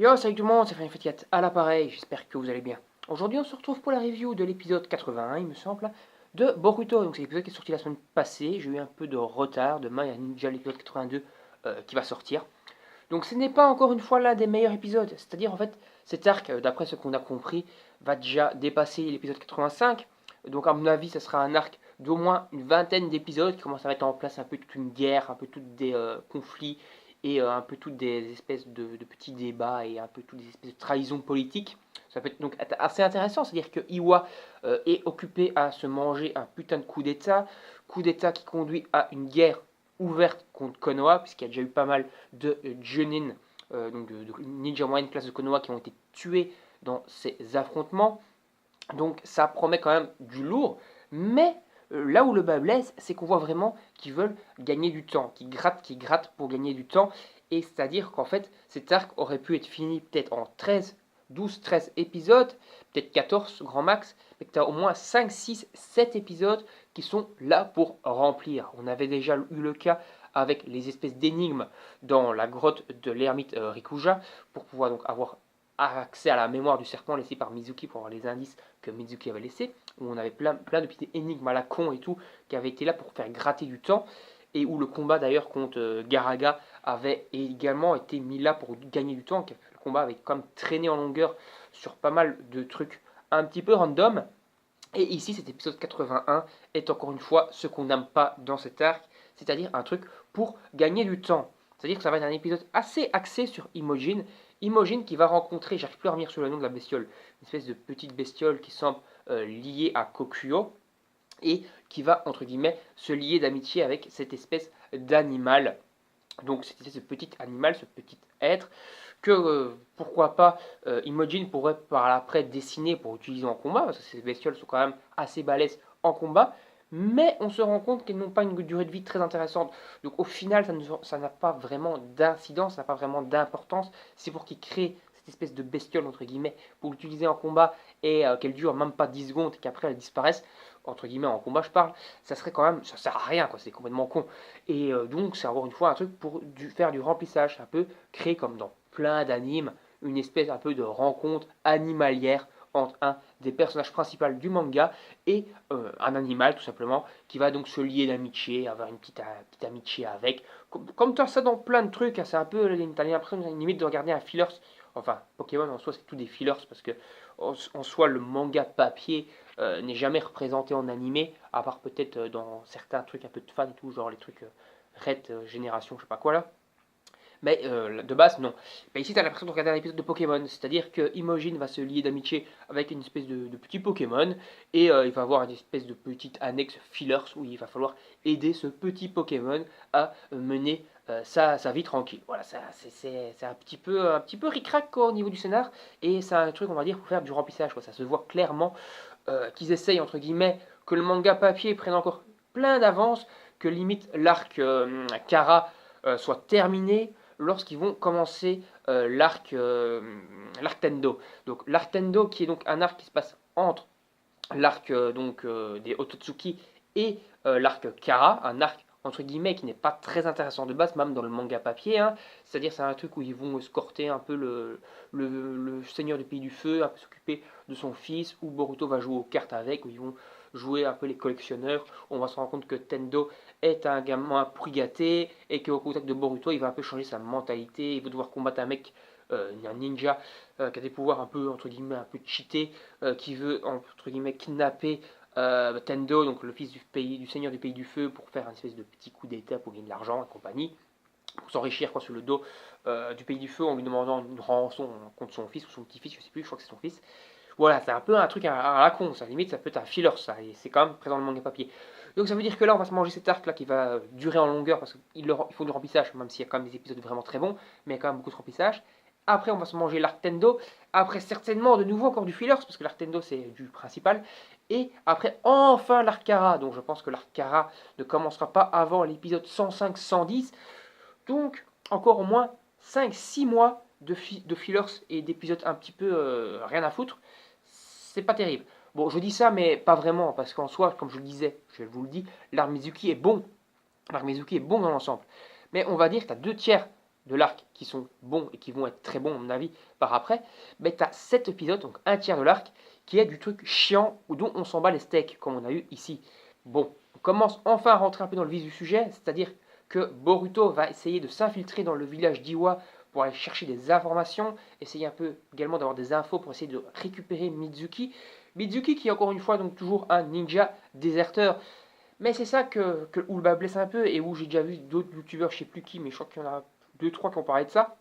Yo, salut tout le monde, c'est Final Fantasy 4 à l'appareil, j'espère que vous allez bien. Aujourd'hui, on se retrouve pour la review de l'épisode 81, il me semble, de Boruto. Donc, c'est l'épisode qui est sorti la semaine passée. J'ai eu un peu de retard. Demain, il y a déjà l'épisode 82 qui va sortir. Donc, ce n'est pas encore une fois l'un des meilleurs épisodes. C'est-à-dire, en fait, cet arc, d'après ce qu'on a compris, va déjà dépasser l'épisode 85. Donc, à mon avis, ce sera un arc d'au moins une vingtaine d'épisodes qui commence à mettre en place un peu toute une guerre, un peu toutes des conflits et un peu toutes des espèces de petits débats et un peu toutes des espèces de trahisons politiques. Ça peut être donc assez intéressant, c'est-à-dire que Iwa est occupé à se manger un putain de coup d'État qui conduit à une guerre ouverte contre Konoha, puisqu'il y a déjà eu pas mal de Junin, donc de ninja moyenne classe de Konoha, qui ont été tués dans ces affrontements. Donc ça promet quand même du lourd, mais là où le bas blesse, c'est qu'on voit vraiment qu'ils veulent gagner du temps, qu'ils grattent pour gagner du temps, et c'est-à-dire qu'en fait cet arc aurait pu être fini peut-être en 13 épisodes, peut-être 14 grand max, mais que tu as au moins 5, 6, 7 épisodes qui sont là pour remplir. On avait déjà eu le cas avec les espèces d'énigmes dans la grotte de l'ermite Rikuja, pour pouvoir donc avoir accès à la mémoire du serpent laissé par Mizuki pour avoir les indices que Mizuki avait laissés, où on avait plein de petites énigmes à la con et tout, qui avaient été là pour faire gratter du temps, et où le combat d'ailleurs contre Garaga avait également été mis là pour gagner du temps. Le combat avait quand même traîné en longueur sur pas mal de trucs un petit peu random. Et ici, cet épisode 81 est encore une fois ce qu'on n'aime pas dans cet arc, c'est-à-dire un truc pour gagner du temps. C'est-à-dire que ça va être un épisode assez axé sur Imogen. Imogen qui va rencontrer, j'arrive plus à revenir sur le nom de la bestiole, une espèce de petite bestiole qui semble liée à Kokuyo et qui va, entre guillemets, se lier d'amitié avec cette espèce d'animal. Donc cette espèce de petit animal, ce petit être, que pourquoi pas Imogen pourrait par après dessiner pour utiliser en combat, parce que ces bestioles sont quand même assez balèzes en combat, mais on se rend compte qu'elles n'ont pas une durée de vie très intéressante. Donc au final, ça n'a pas vraiment d'incidence, ça n'a pas vraiment d'importance. C'est pour qu'ils créent cette espèce de bestiole, entre guillemets, pour l'utiliser en combat et qu'elle dure même pas 10 secondes et qu'après elle disparaisse, entre guillemets en combat je parle, ça serait quand même, ça sert à rien, quoi, c'est complètement con. Et donc c'est encore une fois un truc pour faire du remplissage, un peu créer comme dans plein d'animes, une espèce un peu de rencontre animalière entre un des personnages principaux du manga et un animal tout simplement qui va donc se lier d'amitié, avoir une petite amitié avec. Comme tu as ça dans plein de trucs, hein, c'est un peu, t'as l'impression limite de regarder un fillers. Enfin, Pokémon en soi c'est tout des fillers parce que en soi le manga papier n'est jamais représenté en animé, à part peut-être dans certains trucs un peu de fans et tout, genre les trucs Red Génération, je sais pas quoi là. Mais de base, non. Mais ici, tu as l'impression de regarder un épisode de Pokémon, c'est-à-dire que Imogen va se lier d'amitié avec une espèce de petit Pokémon, et il va avoir une espèce de petite annexe fillers où il va falloir aider ce petit Pokémon à mener sa vie tranquille. Voilà, c'est un petit peu ric-rac au niveau du scénar, et c'est un truc, on va dire, pour faire du remplissage. Quoi. Ça se voit clairement qu'ils essayent, entre guillemets, que le manga papier prenne encore plein d'avance, que limite l'arc Kara soit terminé lorsqu'ils vont commencer l'arc Tendo. Donc l'arc Tendo qui est donc un arc qui se passe entre l'arc des Ototsuki et l'arc Kara, un arc entre guillemets qui n'est pas très intéressant de base, même dans le manga papier, hein. C'est-à-dire c'est un truc où ils vont escorter un peu le seigneur du pays du feu, un peu s'occuper de son fils, où Boruto va jouer aux cartes avec, où ils vont jouer un peu les collectionneurs. On va se rendre compte que Tendo est un gamin pourri gâté et qu'au contact de Boruto, il va un peu changer sa mentalité. Il va devoir combattre un mec, un ninja, qui a des pouvoirs un peu, entre guillemets, un peu cheatés, qui veut, entre guillemets, kidnapper Tendo, donc le fils du seigneur du pays du feu, pour faire un espèce de petit coup d'état pour gagner de l'argent et compagnie, pour s'enrichir quoi sur le dos du pays du feu en lui demandant une rançon contre son fils ou son petit-fils, je sais plus, je crois que c'est son fils. Voilà, c'est un peu un truc à la con, ça limite ça peut être un filler ça, et c'est quand même présent dans le manga papier. Donc ça veut dire que là on va se manger cet arc là qui va durer en longueur parce qu'il faut du remplissage, même s'il y a quand même des épisodes vraiment très bons, mais il y a quand même beaucoup de remplissage. Après on va se manger l'arc Tendo, après certainement de nouveau encore du filler, parce que l'arc Tendo c'est du principal, et après enfin l'arc Kara, donc je pense que l'arc Kara ne commencera pas avant l'épisode 105-110, donc encore au moins 5-6 mois de fillers et d'épisodes un petit peu rien à foutre, c'est pas terrible. Bon, je dis ça, mais pas vraiment, parce qu'en soi, comme je le disais, je vous le dis, l'art Mizuki est bon. L'art Mizuki est bon dans l'ensemble. Mais on va dire que tu as deux tiers de l'arc qui sont bons et qui vont être très bons à mon avis par après, mais tu as 7 épisodes, donc un tiers de l'arc, qui est du truc chiant ou dont on s'en bat les steaks, comme on a eu ici. Bon, on commence enfin à rentrer un peu dans le vif du sujet, c'est-à-dire que Boruto va essayer de s'infiltrer dans le village d'Iwa pour aller chercher des informations, essayer un peu également d'avoir des infos pour essayer de récupérer Mizuki. Mizuki qui est encore une fois donc toujours un ninja déserteur. Mais c'est ça où le bas blesse un peu et où j'ai déjà vu d'autres youtubeurs, je sais plus qui, mais je crois qu'il y en a 2-3 qui ont parlé de ça.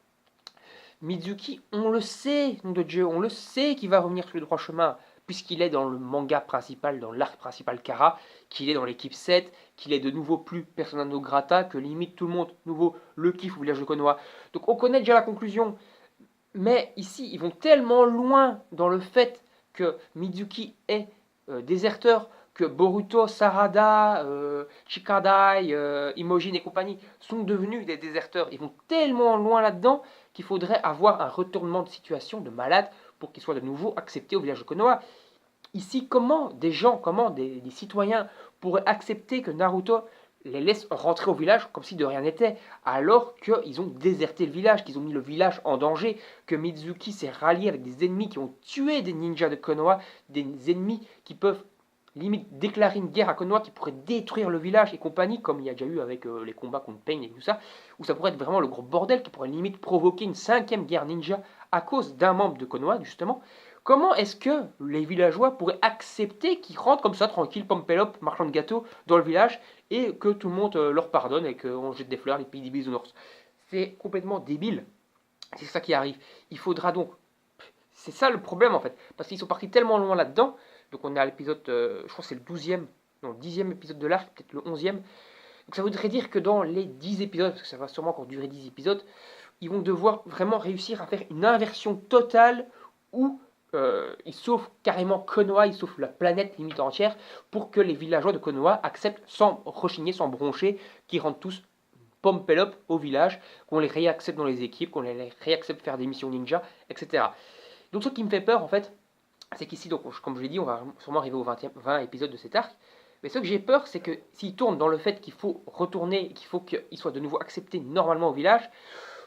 Mizuki, on le sait, nom de Dieu, on le sait qu'il va revenir sur le droit chemin, puisqu'il est dans le manga principal, dans l'arc principal Kara, qu'il est dans l'équipe 7, qu'il est de nouveau plus persona non grata, que limite tout le monde, nouveau, le kiffe au village de Konoha. Donc on connaît déjà la conclusion, mais ici, ils vont tellement loin dans le fait que Mizuki est déserteur, que Boruto, Sarada, Shikadai, Imojin et compagnie sont devenus des déserteurs. Ils vont tellement loin là-dedans qu'il faudrait avoir un retournement de situation de malade pour qu'ils soient de nouveau acceptés au village de Konoha. Ici, comment des gens, comment des citoyens pourraient accepter que Naruto les laisse rentrer au village comme si de rien n'était, alors qu'ils ont déserté le village, qu'ils ont mis le village en danger, que Mizuki s'est rallié avec des ennemis qui ont tué des ninjas de Konoha, des ennemis qui peuvent limite déclarer une guerre à Konoha, qui pourrait détruire le village et compagnie, comme il y a déjà eu avec les combats contre Pain et tout ça, où ça pourrait être vraiment le gros bordel, qui pourrait limite provoquer une 5e guerre ninja à cause d'un membre de Konoha, justement. Comment est-ce que les villageois pourraient accepter qu'ils rentrent comme ça, tranquille, pompélope, marchand de gâteaux, dans le village, et que tout le monde leur pardonne et qu'on jette des fleurs, les pays des bisounours? C'est complètement débile. C'est ça qui arrive. Il faudra donc... C'est ça le problème en fait, parce qu'ils sont partis tellement loin là-dedans. Donc on est à l'épisode, je crois que c'est le 12e, non, le 10e épisode de l'arc, peut-être le 11e. Donc ça voudrait dire que dans les 10 épisodes, parce que ça va sûrement encore durer 10 épisodes, ils vont devoir vraiment réussir à faire une inversion totale où ils sauvent carrément Konoha, ils sauvent la planète limite entière pour que les villageois de Konoha acceptent sans rechigner, sans broncher, qu'ils rentrent tous pompélope au village, qu'on les réaccepte dans les équipes, qu'on les réaccepte faire des missions ninja, etc. Donc ce qui me fait peur en fait, c'est qu'ici, donc, comme je l'ai dit, on va sûrement arriver au 20 épisode de cet arc. Mais ce que j'ai peur, c'est que s'il tourne dans le fait qu'il faut retourner, qu'il faut qu'il soit de nouveau accepté normalement au village,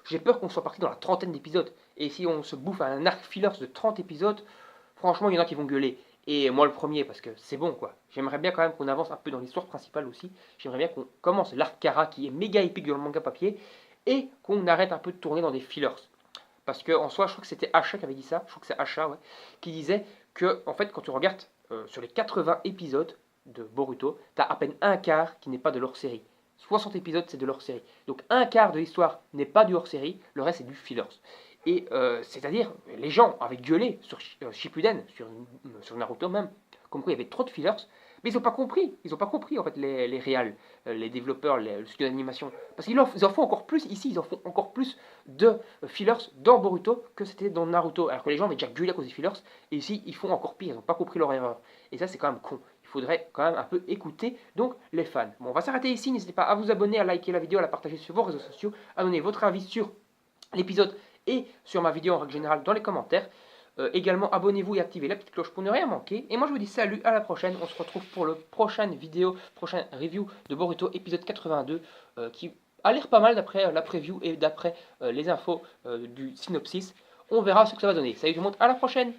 j'ai peur qu'on soit parti dans la 30aine d'épisodes. Et si on se bouffe à un arc fillers de 30 épisodes, franchement, il y en a qui vont gueuler. Et moi le premier, parce que c'est bon quoi. J'aimerais bien quand même qu'on avance un peu dans l'histoire principale aussi. J'aimerais bien qu'on commence l'arc Kara qui est méga épique dans le manga papier et qu'on arrête un peu de tourner dans des fillers. Parce qu'en soi, je crois que c'était Asha qui avait dit ça, je crois que c'est Asha, ouais, qui disait que, en fait, quand tu regardes sur les 80 épisodes de Boruto, tu as à peine un quart qui n'est pas de leur série. 60 épisodes, c'est de leur série. Donc un quart de l'histoire n'est pas du hors série, le reste c'est du fillers. Et c'est-à-dire, les gens avaient gueulé sur Shippuden, sur Naruto même, comme quoi il y avait trop de fillers, mais ils n'ont pas compris. Ils n'ont pas compris en fait les réals, les développeurs, le studio d'animation. Parce qu'ils en font encore plus, ici ils en font encore plus de fillers dans Boruto que c'était dans Naruto. Alors que les gens avaient déjà gueulé à cause des fillers, et ici ils font encore pire, ils n'ont pas compris leur erreur. Et ça c'est quand même con. Il faudrait quand même un peu écouter donc les fans. Bon, on va s'arrêter ici, n'hésitez pas à vous abonner, à liker la vidéo, à la partager sur vos réseaux sociaux, à donner votre avis sur l'épisode et sur ma vidéo en règle générale dans les commentaires. Également, abonnez-vous et activez la petite cloche pour ne rien manquer. Et moi, je vous dis salut, à la prochaine. On se retrouve pour le prochaine vidéo, prochaine review de Boruto, épisode 82, qui a l'air pas mal d'après la preview et d'après les infos du synopsis. On verra ce que ça va donner. Salut tout le monde, à la prochaine!